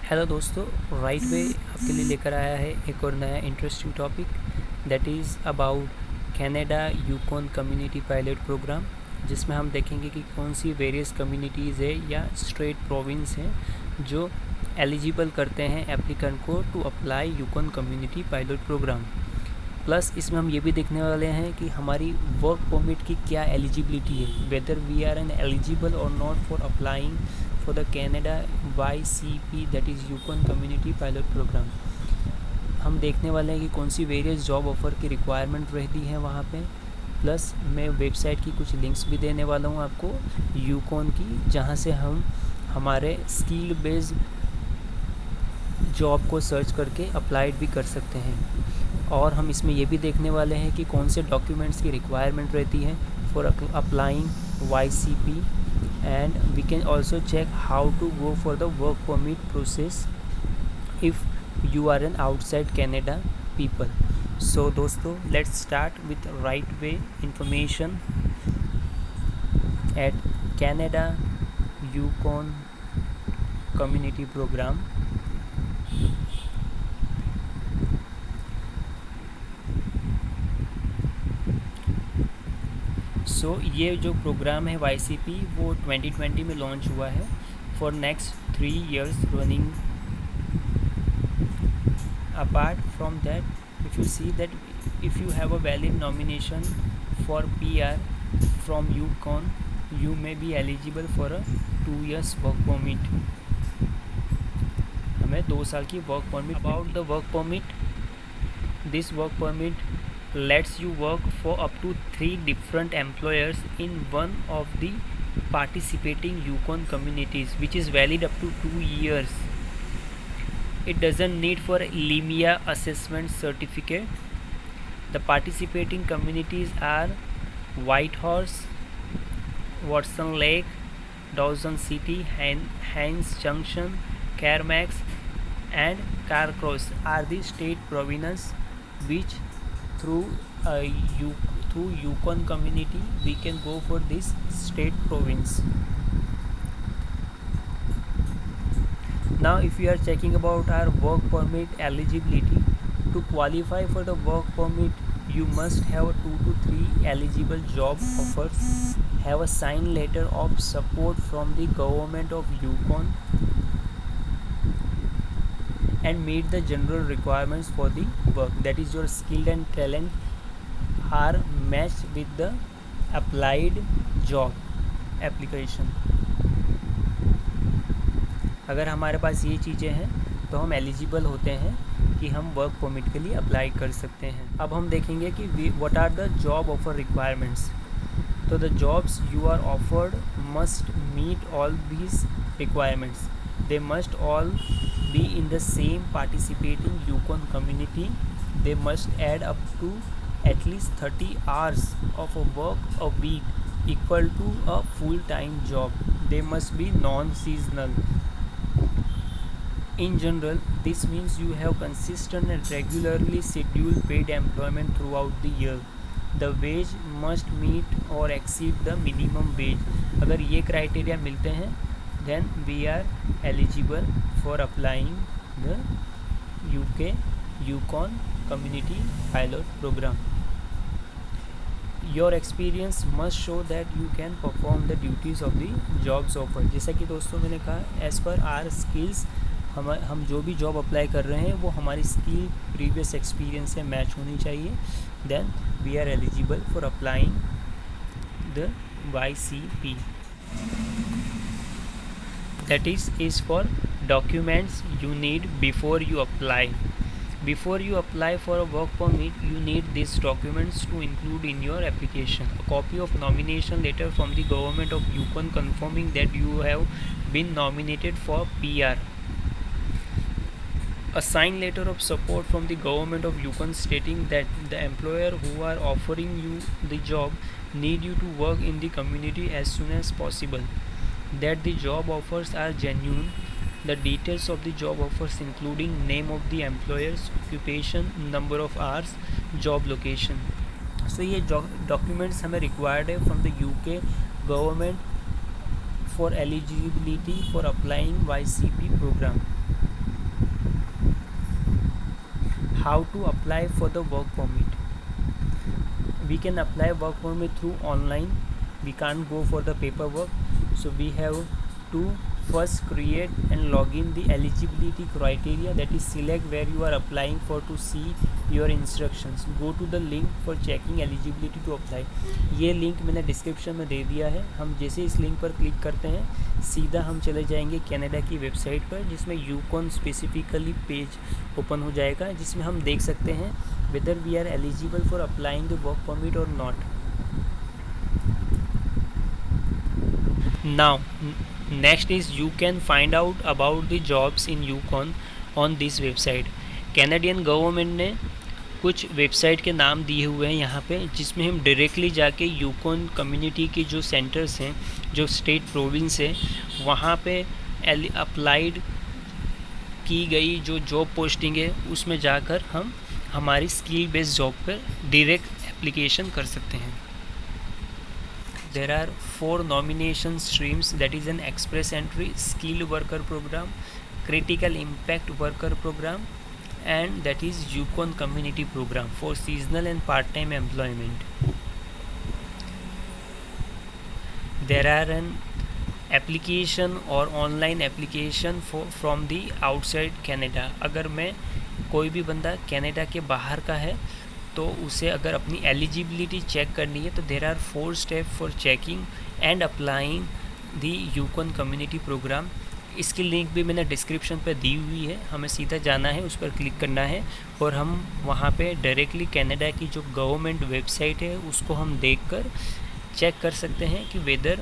Hello दोस्तों, right way आपके लिए लेकर आया है एक और नया interesting topic that is about Canada Yukon community pilot program, जिसमें हम देखेंगे कि कौन सी वेरियस कम्युनिटीज़ है या स्टेट प्रोविंस हैं जो एलिजिबल करते हैं एप्लीकेंट को to apply Yukon community pilot program. Plus इसमें हम ये भी देखने वाले हैं कि हमारी वर्क परमिट की क्या एलिजिबिलिटी है, whether we are an eligible और not for applying for the Canada YCP that is Yukon community pilot program. हम देखने वाले हैं कि कौन सी वेरियस जॉब ऑफ़र की रिक्वायरमेंट रहती है वहाँ पे। प्लस मैं वेबसाइट की कुछ लिंक्स भी देने वाला हूँ आपको यूकॉन की, जहाँ से हम हमारे स्किल बेस्ड जॉब को सर्च करके अप्लाइड भी कर सकते हैं। और हम इसमें ये भी देखने वाले हैं कि कौन से डॉक्यूमेंट्स की रिक्वायरमेंट रहती है for applying YCP, and we can also check how to go for the work permit process if you are an outside Canada people. So दोस्तों, let's start with right way information at Canada Yukon community program. So ये जो programme है YCP वो 2020 में launch हुआ है for next 3 years running. Apart from that, if you see that if you have a valid nomination for PR from UConn, you may be eligible for a 2 years work permit। हमें 2 साल की work permit. About the work permit, this work permit lets you work for up to 3 different employers in one of the participating Yukon communities, which is valid up to 2 years. It doesn't need for LIMIA assessment certificate. The participating communities are Whitehorse, Watson Lake, Dawson City, Hines Junction, Carmax, and Carcross are the state provinces which through Yukon community we can go for this state province. Now if we are checking about our work permit eligibility, to qualify for the work permit you must have 2 to 3 eligible job offers, have a signed letter of support from the government of Yukon, and meet the general requirements for the work, that is your skill and talent are matched with the applied job application। अगर हमारे पास ये चीज़ें हैं तो हम eligible होते हैं कि हम वर्क परमिट के लिए अप्लाई कर सकते हैं। अब हम देखेंगे कि what are the job offer requirements. तो the jobs you are offered must meet all these requirements. They must all be in the same participating Yukon community. They must add up to at least 30 hours of a work a week equal to a full-time job. They must be non-seasonal. In general, this means you have consistent and regularly scheduled paid employment throughout the year. The wage must meet or exceed the minimum wage. अगर ये criteria मिलते हैं then we are eligible for applying the Yukon community pilot program. Your experience must show that you can perform the duties of the jobs offered। जैसा कि दोस्तों मैंने कहा as per our skills, हम जो भी जॉब अप्लाई कर रहे हैं वो हमारी स्किल प्रीवियस एक्सपीरियंस से मैच होनी चाहिए। Then we are eligible for applying the YCP। That is for documents you need before you apply. Before you apply for a work permit, you need these documents to include in your application: a copy of nomination letter from the government of Yukon confirming that you have been nominated for PR, a signed letter of support from the government of Yukon stating that the employer who are offering you the job need you to work in the community as soon as possible, that the job offers are genuine, the details of the job offers including name of the employer's occupation, number of hours, job location. So ये documents हमें required है from the UK government for eligibility for applying YCP program. how to apply for the work permit. We can apply work permit through online. We can't go for the paperwork, so we have to first create and log in the eligibility criteria, that is select where you are applying for to see your instructions. Go to the link for checking eligibility to apply. ये link मैंने description में दे दिया है. हम जैसे इस link पर click करते हैं सीधा हम चले जाएंगे कनाडा की वेबसाइट पर, जिसमें यूकॉन स्पेसिफिकली पेज ओपन हो जाएगा, जिसमें हम देख सकते हैं whether we are eligible for applying the work permit or not. Now next is you can find out about the jobs in Yukon on this website. Canadian government ने कुछ website के नाम दिए हुए हैं यहाँ पे, जिसमें हम डायरेक्टली जाके यूकॉन कम्युनिटी के जो सेंटर्स हैं, जो स्टेट प्रोविंस है, वहाँ पे अप्लाइड की गई जो जॉब पोस्टिंग है उसमें जाकर हम हमारी स्किल बेस्ड जॉब पर डायरेक्ट एप्लीकेशन कर सकते हैं. There are 4 nomination streams, that is an express entry, skilled worker program, critical impact worker program, and that is Yukon community program for seasonal and part-time employment. There are an application or online application from the outside Canada. अगर मैं कोई भी बंदा Canada के बाहर का है तो उसे अगर अपनी एलिजिबिलिटी चेक करनी है तो there are 4 step for checking and applying the Yukon community program. इसकी लिंक भी मैंने डिस्क्रिप्शन पर दी हुई है. हमें सीधा जाना है, उस पर क्लिक करना है और हम वहाँ पे डायरेक्टली कनाडा की जो गवर्नमेंट वेबसाइट है उसको हम देखकर चेक कर सकते हैं कि whether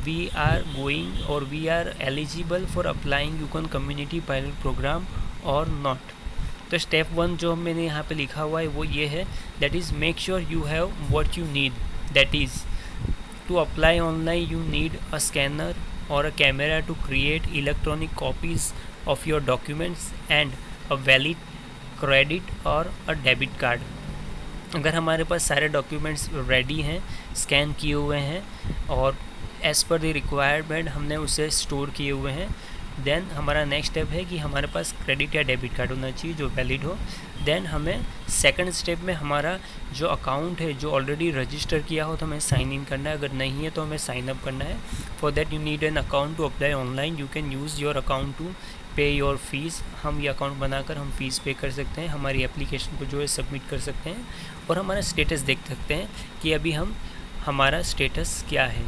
we are going or we are eligible for applying Yukon community pilot program or not. तो स्टेप 1 जो मैंने यहाँ पे लिखा हुआ है वो ये है, that is make sure you have what you need. That is to apply online you need a scanner और a camera to create electronic copies of your documents and a valid credit और a debit card. अगर हमारे पास सारे documents ready हैं, scan किए हुए हैं और एज़ पर द रिक्वायरमेंट हमने उसे स्टोर किए हुए हैं, देन हमारा नेक्स्ट स्टेप है कि हमारे पास क्रेडिट या डेबिट कार्ड होना चाहिए जो वैलिड हो. देन हमें सेकंड स्टेप में हमारा जो अकाउंट है जो ऑलरेडी रजिस्टर किया हो तो हमें साइन इन करना है, अगर नहीं है तो हमें साइन अप करना है. For that you need an account to apply online. You can use your account to pay your fees. हम ये अकाउंट बनाकर हम फ़ीस पे कर सकते हैं, हमारी एप्लीकेशन को जो है सबमिट कर सकते हैं और हमारा स्टेटस देख सकते हैं कि अभी हमारा स्टेटस क्या है.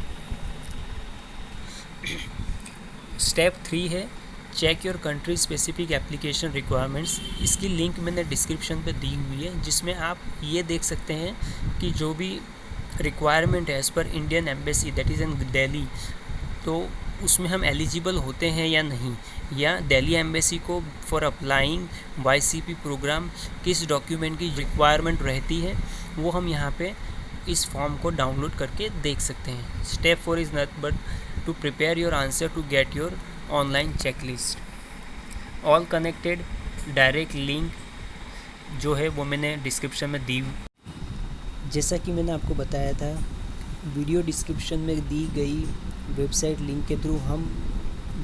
स्टेप 3 है check your country specific application requirements. इसकी लिंक मैंने डिस्क्रिप्शन पे दी हुई है, जिसमें आप ये देख सकते हैं कि जो भी रिक्वायरमेंट है as per Indian embassy that is in Delhi, तो उसमें हम एलिजिबल होते हैं या नहीं, या दिल्ली एम्बेसी को फॉर अप्लाइंग YCP प्रोग्राम किस डॉक्यूमेंट की रिक्वायरमेंट रहती है, वो हम यहाँ पे इस फॉर्म को डाउनलोड करके देख सकते हैं. Step 4 is not but to prepare your answer to get your online checklist. All connected direct link जो है वो मैंने डिस्क्रिप्शन में दी. जैसा कि मैंने आपको बताया था, वीडियो डिस्क्रिप्शन में दी गई वेबसाइट लिंक के थ्रू हम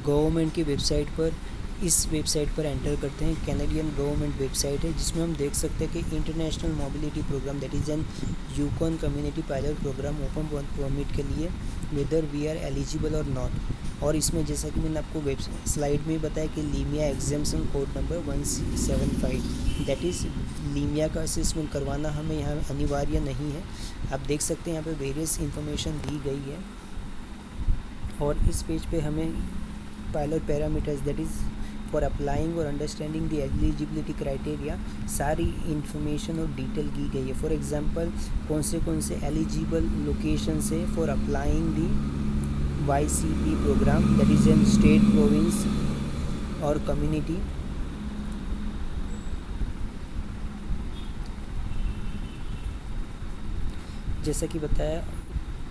गवर्नमेंट की वेबसाइट पर इस वेबसाइट पर एंटर करते हैं. कैनेडियन गवर्नमेंट वेबसाइट है जिसमें हम देख सकते हैं कि international mobility program that is an Yukon community pilot program open permit के लिए वेदर वी आर एलिजिबल और नॉट. और इसमें जैसा कि मैंने आपको वेब स्लाइड में बताया कि लीमिया exemption code number 175 that is लीमिया का असेसमेंट करवाना हमें यहाँ अनिवार्य नहीं है. आप देख सकते हैं यहाँ पे वेरियस इंफॉर्मेशन दी गई है और इस पेज पे हमें pilot parameters that is for applying और अंडरस्टैंडिंग द एलिजिबिलिटी क्राइटेरिया सारी इंफॉर्मेशन और डिटेल की गई है. फॉर एग्जांपल कौन से एलिजिबल लोकेशन से for applying the YCP program that is an state province और कम्युनिटी. जैसा कि बताया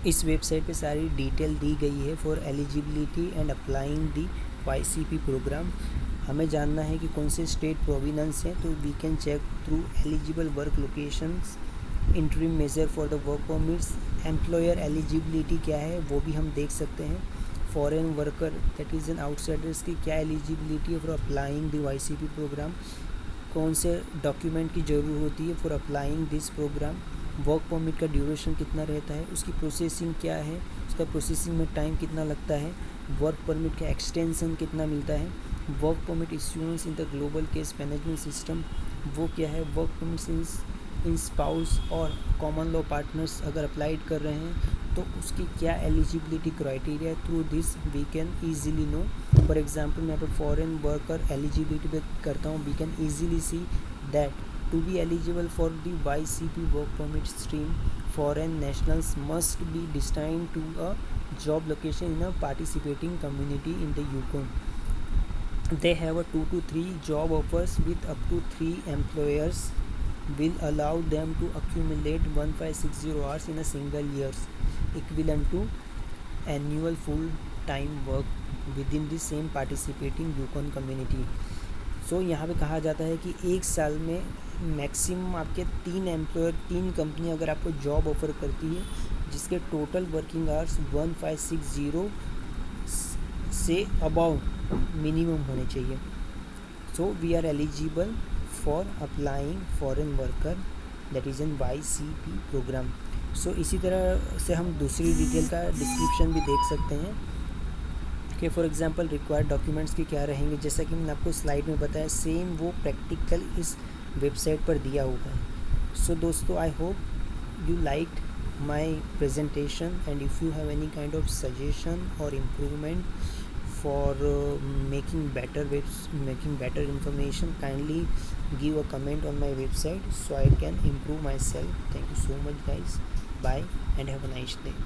इस वेबसाइट पे सारी डिटेल दी गई है for eligibility and applying the YCP program. हमें जानना है कि कौन से स्टेट प्रोविनेंस हैं, तो we can check through eligible work locations, interim measure for the work permits, employer eligibility क्या है वो भी हम देख सकते हैं. Foreign worker that is an outsiders की क्या एलिजिबिलिटी है for applying the YCP program. कौन से डॉक्यूमेंट की ज़रूरत होती है for applying this program, work permit का ड्यूरेशन कितना रहता है, उसकी प्रोसेसिंग क्या है, उसका प्रोसेसिंग में टाइम कितना लगता है, वर्क परमिट का एक्सटेंशन कितना मिलता है, work permit issuance in the global case management system वो क्या है, वर्क परमिट इन स्पाउस और कॉमन लॉ पार्टनर्स अगर अप्लाइड कर रहे हैं तो उसकी क्या eligibility criteria, through this we can easily know. For example मैं यहाँ पर फॉरेन वर्कर एलिजिबिलिटी पे करता हूँ, we can easily see that to be eligible for the YCP work permit stream foreign nationals must be destined to a job location in a participating community in the Yukon. They have a 2 to 3 job offers with up to 3 employers will allow them to accumulate 1560 hours in a single year equivalent to annual full time work within the same participating Yukon community. सो यहाँ पे कहा जाता है कि एक साल में maximum आपके 3 एम्प्लॉयर 3 कंपनी अगर आपको जॉब ऑफ़र करती है जिसके टोटल वर्किंग आवर्स 1560 से अबाउ मिनिमम होने चाहिए। So we are eligible for applying foreign worker that is an YCP program. So इसी तरह से हम दूसरी डिटेल का डिस्क्रिप्शन भी देख सकते हैं कि फॉर एग्जांपल रिक्वायर्ड डॉक्यूमेंट्स के क्या रहेंगे, जैसा कि मैंने आपको स्लाइड में बताया सेम वो प्रैक्टिकल इस वेबसाइट पर दिया हुआ है। सो दोस्तों I hope you liked my presentation and if you have any kind of suggestion और improvement for making better information kindly give a comment on my website so I can improve myself. Thank you so much guys. Bye and have a nice day.